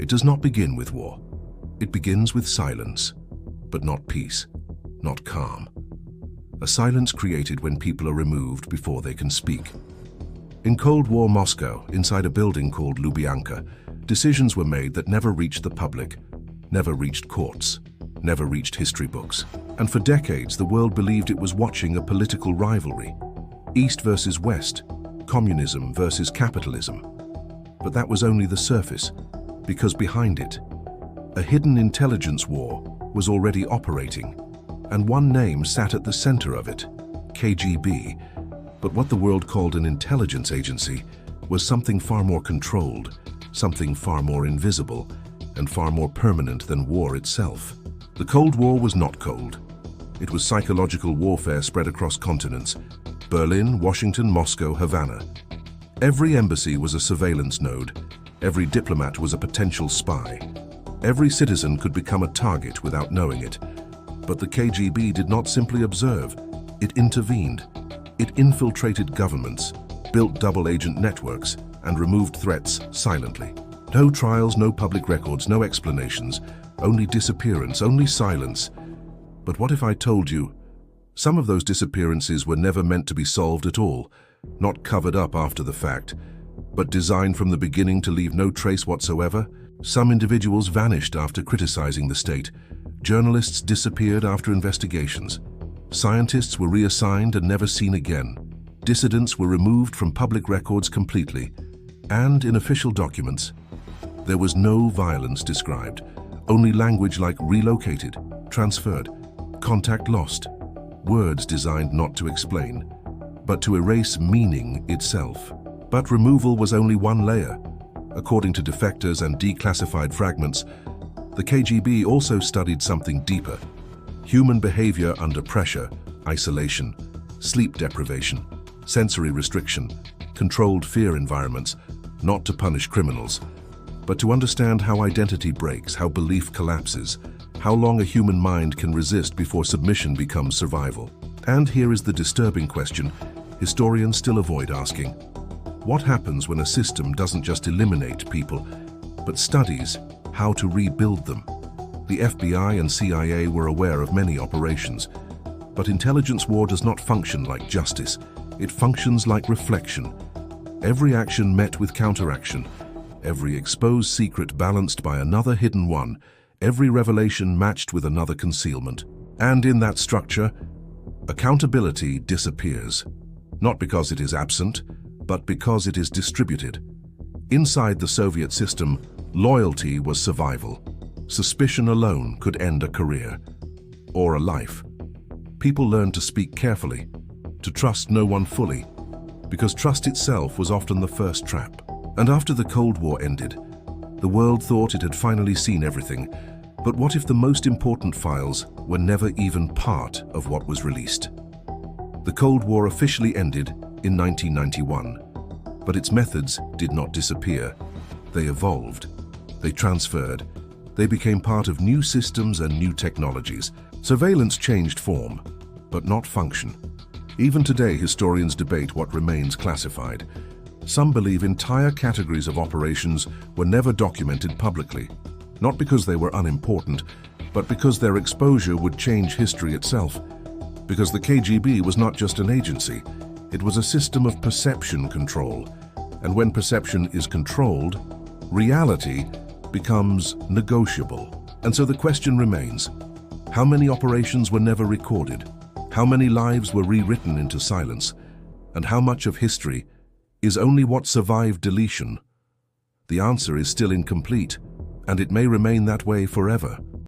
It does not begin with war. It begins with silence, but not peace, not calm. A silence created when people are removed before they can speak. In Cold War Moscow, inside a building called Lubyanka, decisions were made that never reached the public, never reached courts, never reached history books. And for decades, the world believed it was watching a political rivalry. East versus West, communism versus capitalism. But that was only the surface, because behind it, a hidden intelligence war was already operating, and one name sat at the center of it, KGB. But what the world called an intelligence agency was something far more controlled, something far more invisible, and far more permanent than war itself. The Cold War was not cold. It was psychological warfare spread across continents: Berlin, Washington, Moscow, Havana. Every embassy was a surveillance node. Every diplomat was a potential spy. Every citizen could become a target without knowing it. But the KGB did not simply observe. It intervened. It infiltrated governments, built double-agent networks, and removed threats silently. No trials, no public records, no explanations, only disappearance, only silence. But what if I told you, some of those disappearances were never meant to be solved at all, not covered up after the fact, but designed from the beginning to leave no trace whatsoever? Some individuals vanished after criticizing the state. Journalists disappeared after investigations. Scientists were reassigned and never seen again. Dissidents were removed from public records completely. And in official documents, there was no violence described, only language like relocated, transferred, contact lost, words designed not to explain, but to erase meaning itself. But removal was only one layer. According to defectors and declassified fragments, the KGB also studied something deeper: human behavior under pressure, isolation, sleep deprivation, sensory restriction, controlled fear environments, not to punish criminals, but to understand how identity breaks, how belief collapses, how long a human mind can resist before submission becomes survival. And here is the disturbing question historians still avoid asking: what happens when a system doesn't just eliminate people, but studies how to rebuild them? The FBI and CIA were aware of many operations, but intelligence war does not function like justice. It functions like reflection. Every action met with counteraction, every exposed secret balanced by another hidden one, every revelation matched with another concealment. And in that structure, accountability disappears, not because it is absent, but because it is distributed. Inside the Soviet system, loyalty was survival. Suspicion alone could end a career, or a life. People learned to speak carefully, to trust no one fully, because trust itself was often the first trap. And after the Cold War ended, the world thought it had finally seen everything. But what if the most important files were never even part of what was released? The Cold War officially ended in 1991, but its methods did not disappear. They evolved, they transferred, they became part of new systems and new technologies. Surveillance changed form, but not function. Even today, historians debate what remains classified. Some believe entire categories of operations were never documented publicly, not because they were unimportant, but because their exposure would change history itself. Because the KGB was not just an agency, it was a system of perception control. And when perception is controlled, reality becomes negotiable. And so the question remains: how many operations were never recorded? How many lives were rewritten into silence? And how much of history is only what survived deletion? The answer is still incomplete, and it may remain that way forever.